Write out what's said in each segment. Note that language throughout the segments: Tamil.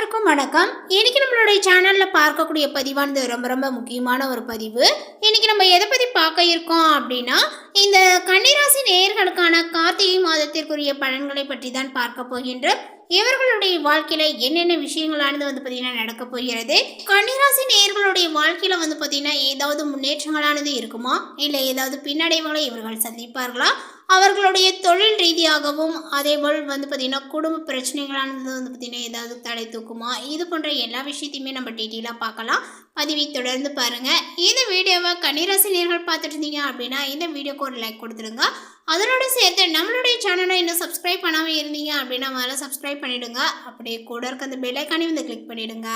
அனைவருக்கும் வணக்கம். இன்னைக்கு நம்மளுடைய சேனல்ல பார்க்கக்கூடிய பதிவானது ரொம்ப முக்கியமான ஒரு பதிவு. இன்னைக்கு நம்ம எதை பத்தி பார்க்க இருக்கோம் அப்படின்னா, இந்த கன்னிராசி நேயர்களுக்கான கார்த்திகை மாதத்திற்குரிய பலன்களை பற்றி தான் பார்க்க போகின்றோம். இவர்களுடைய வாழ்க்கையில என்னென்ன விஷயங்களானது பார்த்தீங்கன்னா நடக்க போகிறது. கன்னிராசி நேயர்களுடைய வாழ்க்கையில பார்த்தீங்கன்னா ஏதாவது முன்னேற்றங்களானது இருக்குமா, இல்லை ஏதாவது பின்னடைவுகளை இவர்கள் சந்திப்பார்களா, அவர்களுடைய தொழில் ரீதியாகவும் அதேபோல் பார்த்தீங்கன்னா குடும்ப பிரச்சனைகளானது பார்த்தீங்கன்னா ஏதாவது தடை தூக்குமா, இது போன்ற எல்லா விஷயத்தையுமே நம்ம டீட்டெயிலாக பார்க்கலாம். பதிவை தொடர்ந்து பாருங்கள். இந்த வீடியோவை கன்னிராசி நேயர்கள் பார்த்துட்டு இருந்தீங்க அப்படின்னா இந்த வீடியோக்கு ஒரு லைக் கொடுத்துருங்க. அதனோட சேர்த்து நம்மளுடைய சேனலை இன்னும் சப்ஸ்கிரைப் பண்ணாமல் இருந்தீங்க அப்படின்னா முதல்ல சப்ஸ்கிரைப் பண்ணிவிடுங்க. அப்படியே கூட இருக்க அந்த பெல் ஐக்கானையும் கிளிக் பண்ணிவிடுங்க.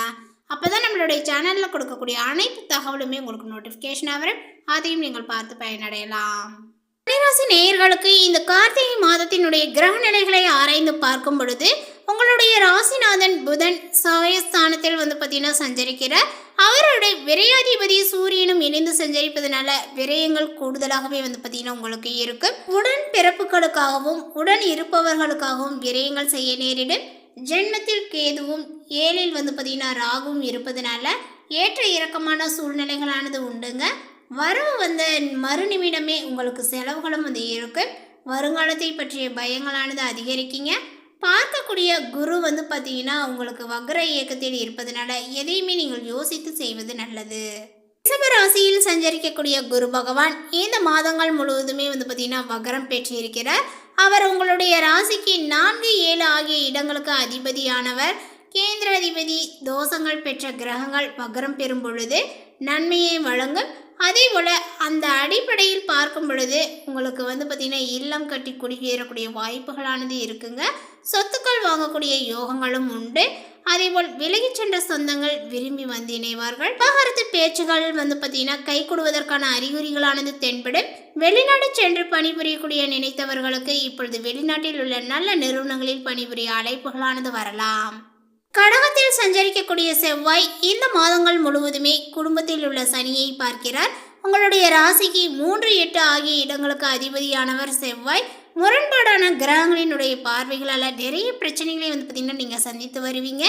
அப்போ தான் நம்மளுடைய சேனலில் கொடுக்கக்கூடிய அனைத்து தகவலுமே உங்களுக்கு நோட்டிஃபிகேஷனாக வரும். அதையும் நீங்கள் பார்த்து பயனடையலாம். கன்னிராசி நேயர்களுக்கு இந்த கார்த்திகை மாதத்தினுடைய கிரக நிலைகளை ஆராய்ந்து பார்க்கும் பொழுது உங்களுடைய ராசிநாதன் புதன் சமயஸ்தானத்தில் பார்த்தீங்கன்னா சஞ்சரிக்கிறார். அவருடைய விரையாதிபதி சூரியனும் இணைந்து சஞ்சரிப்பதனால விரயங்கள் கூடுதலாகவே பார்த்தீங்கன்னா உங்களுக்கு இருக்கு. உடன் பிறப்புகளுக்காகவும் உடன் இருப்பவர்களுக்காகவும் விரயங்கள் செய்ய நேரிடும். ஜென்மத்தில் கேதுவும் ஏழில் பார்த்தீங்கன்னா ராகுவும் இருப்பதனால ஏற்ற இறக்கமான சூழ்நிலைகளானது உண்டுங்க. வரவு மறுநிமிடமே உங்களுக்கு செலவுகளும் இருக்கு. வருங்காலத்தை பற்றிய பயங்களானது அதிகரிக்குங்க. பார்க்கக்கூடிய குரு பார்த்தீங்கன்னா உங்களுக்கு வக்ர இயக்கத்தில் இருப்பதனால எதையுமே நீங்கள் யோசித்து செய்வது நல்லது. ரிஷப ராசியில் சஞ்சரிக்கக்கூடிய குரு பகவான் இந்த மாதங்கள் முழுவதுமே பார்த்தீங்கன்னா வக்ரம் பெற்றிருக்கிறார். அவர் உங்களுடைய ராசிக்கு 4, 7 ஆகிய இடங்களுக்கு அதிபதியானவர். கேந்திர அதிபதி தோஷங்கள் பெற்ற கிரகங்கள் வக்ரம் பெறும் பொழுது நன்மையை வழங்கும். அதே போல் அந்த அடிப்படையில் பார்க்கும் பொழுது உங்களுக்கு பார்த்தீங்கன்னா இல்லம் கட்டி குடியேறக்கூடிய வாய்ப்புகளானது இருக்குங்க. சொத்துக்கள் வாங்கக்கூடிய யோகங்களும் உண்டு. அதேபோல் விலகி சென்ற சொந்தங்கள் விரும்பி இணைவார்கள். விவாகரத்து பேச்சுகள் பார்த்தீங்கன்னா கை கொடுவதற்கான அறிகுறிகளானது தென்படும். வெளிநாடு சென்று பணிபுரியக்கூடிய நினைத்தவர்களுக்கு இப்பொழுது வெளிநாட்டில் உள்ள நல்ல நிறுவனங்களில் பணிபுரிய அழைப்புகளானது வரலாம். கடகத்தில் சஞ்சரிக்கக்கூடிய செவ்வாய் இந்த மாதங்கள் முழுவதுமே குடும்பத்தில் உள்ள சனியை பார்க்கிறார். உங்களுடைய ராசிக்கு 3, 8 ஆகிய இடங்களுக்கு அதிபதியானவர் செவ்வாய். முரண்பாடான கிரகங்களினுடைய பார்வைகளால் நிறைய பிரச்சனைகளை பார்த்தீங்கன்னா நீங்கள் சந்தித்து வருவீங்க.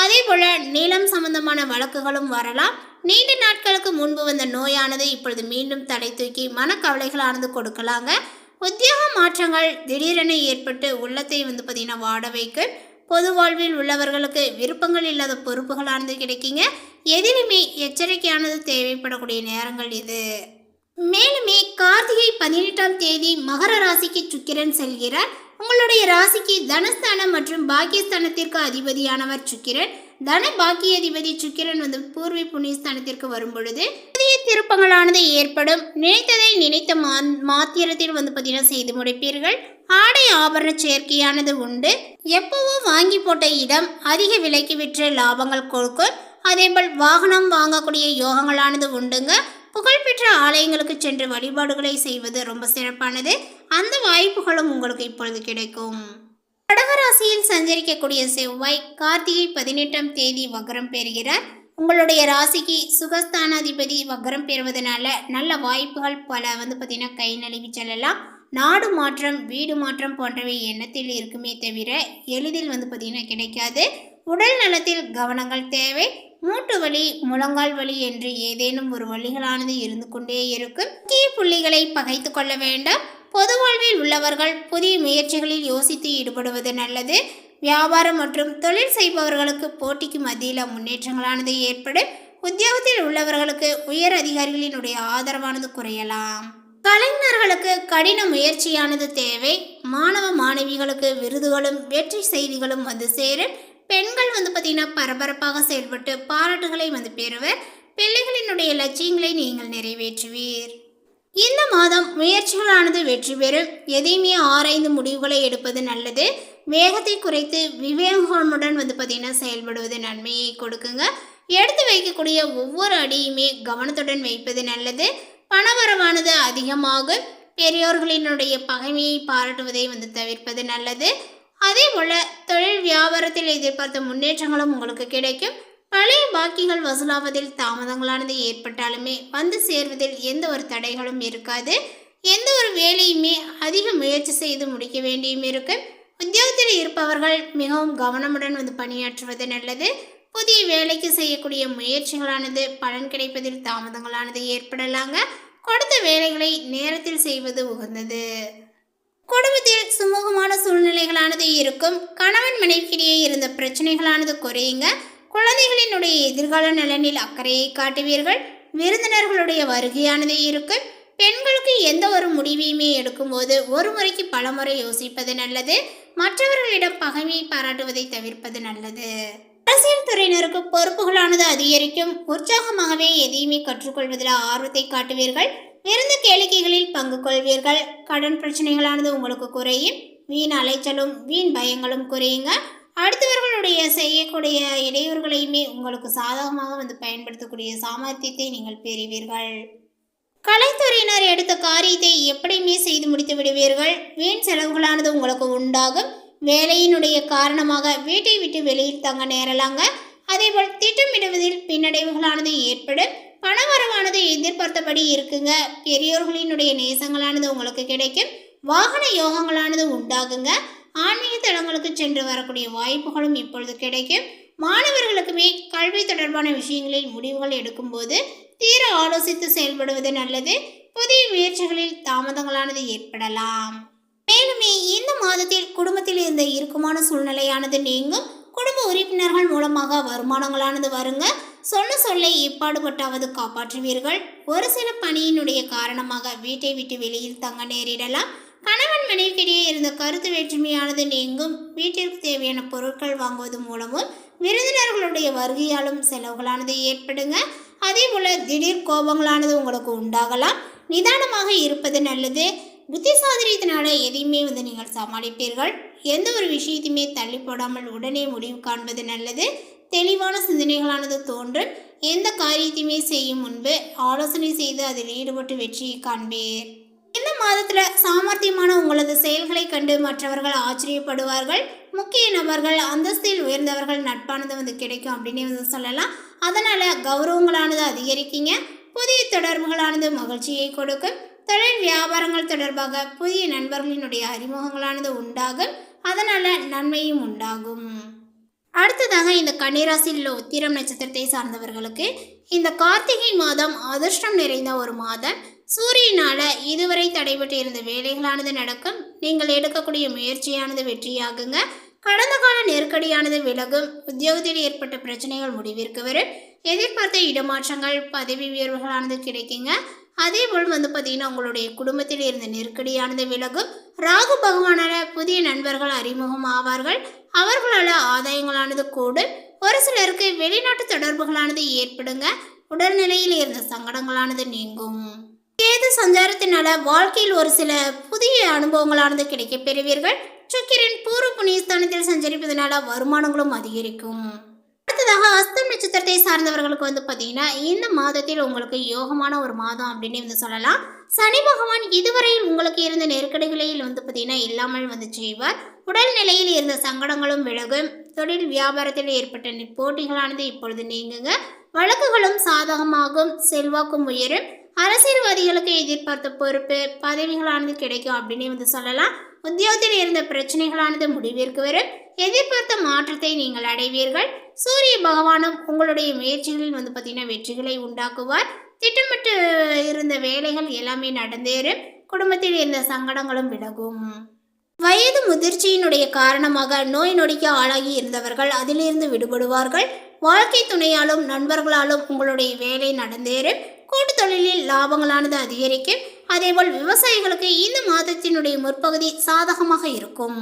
அதே போல் நிலம் சம்பந்தமான வழக்குகளும் வரலாம். நீண்ட நாட்களுக்கு முன்பு வந்த நோயானது இப்பொழுது மீண்டும் தடை தூக்கி மனக்கவலைகளானது கொடுக்கலாங்க. உத்தியோக மாற்றங்கள் திடீரென ஏற்பட்டு உள்ளத்தை பார்த்தீங்கன்னா வாட வைக்கும். பொது வாழ்வில் உள்ளவர்களுக்கு விருப்பங்கள் இல்லாத பொறுப்புகளானது கிடைக்குங்க. எதிலுமே எச்சரிக்கையானது தேவைப்படக்கூடிய நேரங்கள் இது. மேலுமே கார்த்திகை 18ஆம் தேதி மகர ராசிக்கு சுக்கிரன் செல்கிறார். உங்களுடைய ராசிக்கு தனஸ்தானம் மற்றும் பாக்கியஸ்தானத்திற்கு அதிபதியானவர் சுக்கிரன். தன பாக்கிய அதிபதி சுக்கிரன் பூர்வி புண்ணியஸ்தானத்திற்கு வரும் பொழுது புதிய திருப்பங்களானது ஏற்படும். நினைத்ததை நினைத்த மாத்திரத்தில் பார்த்தீங்கன்னா செய்து முடிப்பீர்கள். ஆடை ஆபரண சேர்க்கையானது உண்டு. எப்பவோ வாங்கி போட்ட இடம் அதிக விலைக்கு விற்று லாபங்கள் கொடுக்கும். அதேபோல் வாகனம் வாங்கக்கூடிய யோகங்களானது உண்டுங்க. புகழ்பெற்ற ஆலயங்களுக்கு சென்று வழிபாடுகளை செய்வது ரொம்ப சிறப்பானது. அந்த வாய்ப்புகளும் உங்களுக்கு இப்பொழுது கிடைக்கும். கடகராசியில் சஞ்சரிக்கக்கூடிய செவ்வாய் கார்த்திகை 18ஆம் தேதி வக்ரம் பெறுகிறார். உங்களுடைய ராசிக்கு சுகஸ்தானாதிபதி வக்ரம் பெறுவதனால நல்ல வாய்ப்புகள் பல பார்த்தீங்கன்னா கை நழுவி செல்லலாம். நாடு மாற்றம் வீடு மாற்றம் போன்றவை எண்ணத்தில் இருக்குமே தவிர எளிதில் பார்த்தீங்கன்னா கிடைக்காது. உடல் நலத்தில் கவனங்கள் தேவை. மூட்டு வலி முழங்கால் வலி என்று ஏதேனும் ஒரு வழிகளானது இருந்து கொண்டே இருக்கும். முக்கிய புள்ளிகளை பகைத்து கொள்ள வேண்டாம். பொது வாழ்வில் உள்ளவர்கள் புதிய முயற்சிகளில் யோசித்து ஈடுபடுவது நல்லது. வியாபாரம் மற்றும் தொழில் செய்பவர்களுக்கு போட்டிக்கு மத்தியில் முன்னேற்றங்களானது ஏற்படும். உத்தியோகத்தில் உள்ளவர்களுக்கு உயர் அதிகாரிகளினுடைய ஆதரவானது குறையலாம். கலைஞர்களுக்கு கடின முயற்சியானது தேவை. மாணவ மாணவிகளுக்கு விருதுகளும் வெற்றி செய்திகளும் சேரும். பெண்கள் பார்த்தீங்கன்னா பரபரப்பாக செயல்பட்டு பாராட்டுகளை பெறுவர். பிள்ளைகளினுடைய லட்சியங்களை நீங்கள் நிறைவேற்றுவீர். இந்த மாதம் முயற்சிகளானது வெற்றி பெறும். எதையுமே ஆராய்ந்து முடிவுகளை எடுப்பது நல்லது. வேகத்தை குறைத்து விவேகமுடன் பார்த்தீங்கன்னா செயல்படுவது நன்மையை கொடுக்குங்க. எடுத்து வைக்கக்கூடிய ஒவ்வொரு அடியுமே கவனத்துடன் வைப்பது நல்லது. பணவரவானது அதிகமாக பெரியோர்களினுடைய பகைமையை பாராட்டுவதை தவிர்ப்பது நல்லது. அதே போல் தொழில் வியாபாரத்தில் எதிர்பார்த்த முன்னேற்றங்களும் உங்களுக்கு கிடைக்கும். பழைய பாக்கிகள் வசூலாவதில் தாமதங்களானது ஏற்பட்டாலுமே சேர்வதில் எந்த ஒரு தடைகளும் இருக்காது. எந்த ஒரு வேலையுமே அதிக முயற்சி செய்து முடிக்க வேண்டியும் இருக்கும். உத்தியோகத்தில் இருப்பவர்கள் மிகவும் கவனமுடன் பணியாற்றுவது நல்லது. புதிய வேலைக்கு செய்யக்கூடிய முயற்சிகளானது பலன் கிடைப்பதில் தாமதங்களானது ஏற்படலாங்க. கொடுத்த வேலைகளை நேரத்தில் செய்வது உகந்தது. குடும்பத்தில் சுமூகமான சூழ்நிலைகளானது இருக்கும். கணவன் மனைவிக்கிடையே இருந்த பிரச்சனைகளானது குறையுங்க. குழந்தைகளினுடைய எதிர்கால நலனில் அக்கறையை காட்டுவீர்கள். விருந்தினர்களுடைய வருகையானது இருக்கும். பெண்களுக்கு எந்த ஒரு முடிவையுமே எடுக்கும்போது ஒரு முறைக்கு பல முறை யோசிப்பது நல்லது. மற்றவர்களிடம் பகைமையை பாராட்டுவதை தவிர்ப்பது நல்லது. அரசியல் துறையினருக்கு பொறுப்புகளானது அதிகரிக்கும். உற்சாகமாகவே எதையுமே கற்றுக்கொள்வதில் ஆர்வத்தை காட்டுவீர்கள். விருந்து கேளிக்கைகளில் பங்கு கொள்வீர்கள். கடன் பிரச்சனைகளானது உங்களுக்கு குறையும். வீண் அலைச்சலும் வீண் பயங்களும் குறையுங்க. அடுத்தவர்களுடைய செய்யக்கூடிய இடையூறுகளையுமே உங்களுக்கு சாதகமாக பயன்படுத்தக்கூடிய சாமர்த்தியத்தை நீங்கள் பெறுவீர்கள். கலைத்துறையினர் எடுத்த காரியத்தை எப்படியுமே செய்து முடித்து விடுவீர்கள். வீண் செலவுகளானது உங்களுக்கு உண்டாகும். வேலையினுடைய காரணமாக வீட்டை விட்டு வெளியில் தங்க நேரலாங்க. அதேபோல் திட்டமிடுவதில் பின்னடைவுகளானது ஏற்படும். பணவரவானது எதிர்பார்த்தபடி இருக்குங்க. பெரியோர்களினுடைய நேசங்களானது உங்களுக்கு கிடைக்கும். வாகன யோகங்களானது உண்டாகுங்க. ஆன்மீக தலங்களுக்கு சென்று வரக்கூடிய வாய்ப்புகளும் இப்பொழுது கிடைக்கும். மாணவர்களுக்குமே கல்வி தொடர்பான விஷயங்களில் முடிவுகள் எடுக்கும்போது தீர ஆலோசித்து செயல்படுவது நல்லது. புதிய முயற்சிகளில் தாமதங்களானது ஏற்படலாம். மேலுமே இந்த மாதத்தில் குடும்பத்தில் இருந்த இறுக்கமான சூழ்நிலையானது நீங்கும். குடும்ப உறுப்பினர்கள் மூலமாக வருமானங்களானது வருங்க. சொன்ன சொல்லை எப்பாடுபட்டாவது காப்பாற்றுவீர்கள். ஒரு சில பணியினுடைய காரணமாக வீட்டை விட்டு வெளியில் தங்க நேரிடலாம். கணவன் மனைவிக்கிடையே இருந்த கருத்து வேற்றுமையானது நீங்கும். வீட்டிற்கு தேவையான பொருட்கள் வாங்குவது மூலமும் விருந்தினர்களுடைய வருகையாலும் செலவுகளானது ஏற்படுங்க. அதே போல திடீர் கோபங்களானது உங்களுக்கு உண்டாகலாம். நிதானமாக இருப்பது நல்லது. புத்திசாலித்தனால எதையுமே நீங்கள் சமாளிப்பீர்கள். எந்த ஒரு விஷயத்தையுமே தள்ளி போடாமல் உடனே முடிவு காண்பது நல்லது. தெளிவான சிந்தனைகளானது தோன்றும். எந்த காரியத்தையுமே செய்யும் முன்பு ஆலோசனை செய்து அதில் ஈடுபட்டு வெற்றியை காண்பீர். இந்த மாதத்தில் சாமர்த்தியமான உங்களது செயல்களை கண்டு மற்றவர்கள் ஆச்சரியப்படுவார்கள். முக்கிய நபர்கள், அந்தஸ்தில் உயர்ந்தவர்கள் நட்பானது கிடைக்கும் அப்படின்னு சொல்லலாம். அதனால் கௌரவங்களானது அதிகரிக்குங்க. புதிய தொடர்புகளானது மகிழ்ச்சியை கொடுக்கும். தொழில் வியாபாரங்கள் தொடர்பாக புதிய நண்பர்களினுடைய அறிமுகங்களானது உண்டாகும். அதனால் நன்மையும் உண்டாகும். அடுத்ததாக இந்த கன்னிராசியில் உள்ள உத்திரம் நட்சத்திரத்தை சார்ந்தவர்களுக்கு இந்த கார்த்திகை மாதம் அதிர்ஷ்டம் நிறைந்த ஒரு மாதம். சூரியனால இதுவரை தடைபட்டு இருந்த வேலைகளானது நடக்கும். நீங்கள் எடுக்கக்கூடிய முயற்சியானது வெற்றியாகுங்க. கடந்த கால நெருக்கடியானது விலகும். உத்தியோகத்தில் ஏற்பட்ட பிரச்சனைகள் முடிவிற்கு வரும். எதிர்பார்த்த இடமாற்றங்கள், பதவி உயர்வுகளானது கிடைக்குங்க. அதே போல் பார்த்தீங்கன்னா உங்களுடைய குடும்பத்தில் இருந்த நெருக்கடியானது விலகும். ராகு பகவானால புதிய நண்பர்கள் அறிமுகம் ஆவார்கள். அவர்களால் ஆதாயங்களானது கூடும். ஒரு சிலருக்கு வெளிநாட்டு தொடர்புகளானது ஏற்படுங்க. உடல்நிலையில் இருந்த சங்கடங்களானது நீங்கும். கேது சஞ்சாரத்தினால வாழ்க்கையில் ஒரு சில புதிய அனுபவங்களானது கிடைக்க பெறுவீர்கள். சுக்கிரன் பூர்வ புண்ணியஸ்தானத்தில் சஞ்சரிப்பதனால வருமானங்களும் அதிகரிக்கும். அடுத்ததாக அஸ்தம் நட்சத்திரத்தை சார்ந்தவர்களுக்கு பார்த்தீங்கன்னா இந்த மாதத்தில் உங்களுக்கு யோகமான ஒரு மாதம் அப்படின்னு சொல்லலாம். சனி பகவான் இதுவரையில் உங்களுக்கு இருந்த நெருக்கடிகளில் பார்த்தீங்கன்னா இல்லாமல் செய்வார். உடல்நிலையில் இருந்த சங்கடங்களும் விலகும். தொழில் வியாபாரத்தில் ஏற்பட்ட போட்டிகளானது இப்பொழுது நீங்குங்க. வழக்குகளும் சாதகமாகும். செல்வாக்கும் உயரும். அரசியல்வாதிகளுக்கு எதிர்பார்த்த பொறுப்பு, பதவிகளானது கிடைக்கும் அப்படின்னு சொல்லலாம். உத்தியோகத்தில் இருந்த பிரச்சனைகளானது முடிவிற்கு வரும். எதிர்பார்த்த மாற்றத்தை நீங்கள் அடைவீர்கள். சூரிய பகவானும் உங்களுடைய முயற்சிகளில் பார்த்தீங்கன்னா வெற்றிகளை உண்டாக்குவார். திட்டமிட்டு இருந்த வேலைகள் எல்லாமே நடந்தேறும். குடும்பத்தில் இருந்த சங்கடங்களும் விலகும். வயது முதிர்ச்சியினுடைய காரணமாக நோய் நொடிக்கு ஆளாகி இருந்தவர்கள் அதிலிருந்து விடுபடுவார்கள். வாழ்க்கை துணையாலும் நண்பர்களாலும் உங்களுடைய வேலை நடந்தேறும். கூட்டு தொழிலில் லாபங்களானது அதிகரிக்கும். அதேபோல் விவசாயிகளுக்கு இந்த மாதத்தினுடைய முற்பகுதி சாதகமாக இருக்கும்.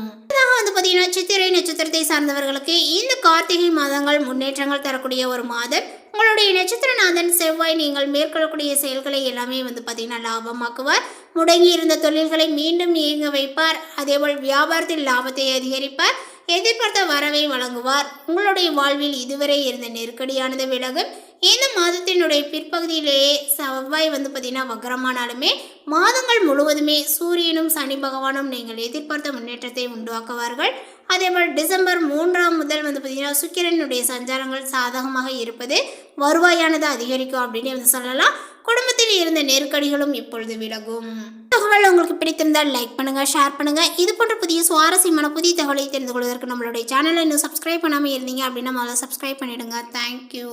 பார்த்தீங்கன்னா சித்திரை நட்சத்திரத்தை சார்ந்தவர்களுக்கு இந்த கார்த்திகை மாதங்கள் முன்னேற்றங்கள் தரக்கூடிய ஒரு மாதம். உங்களுடைய நட்சத்திரநாதன் செவ்வாய் நீங்கள் மேற்கொள்ளக்கூடிய செயல்களை எல்லாமே பார்த்தீங்கன்னா லாபமாக்குவார். முடங்கி இருந்த தொழில்களை மீண்டும் இயங்க வைப்பார். அதேபோல் வியாபாரத்தில் லாபத்தை அதிகரிப்பார். எதிர்பார்த்த வரவை வழங்குவார். உங்களுடைய வாழ்வில் இதுவரை இருந்த நெருக்கடியானது விலகும். இந்த மாதத்தினுடைய பிற்பகுதியிலேயே செவ்வாய் பார்த்தீங்கன்னா வக்ரமானாலுமே மாதங்கள் முழுவதுமே சூரியனும் சனி பகவானும் நீங்கள் எதிர்பார்த்த முன்னேற்றத்தை உண்டாக்குவார்கள். அதேபோல் டிசம்பர் 3 முதல் பார்த்தீங்கன்னா சுக்கிரனுடைய சஞ்சாரங்கள் சாதகமாக இருப்பது வருவாயானது அதிகரிக்கும் அப்படின்னு சொல்லலாம். குடும்பத்தில் இருந்த நெருக்கடிகளும் இப்பொழுது விலகும். தகவல் உங்களுக்கு பிடித்திருந்தால் லைக் பண்ணுங்க, ஷேர் பண்ணுங்க. இது போன்ற புதிய சுவாரஸ்யமான புதிய தகவலை தெரிந்து கொள்வதற்கு நம்மளுடைய சேனலை இன்னும் சப்ஸ்கிரைப் பண்ணாமல் இருந்தீங்க அப்படின்னா முதல்ல சப்ஸ்கிரைப் பண்ணிடுங்க. தேங்க்யூ.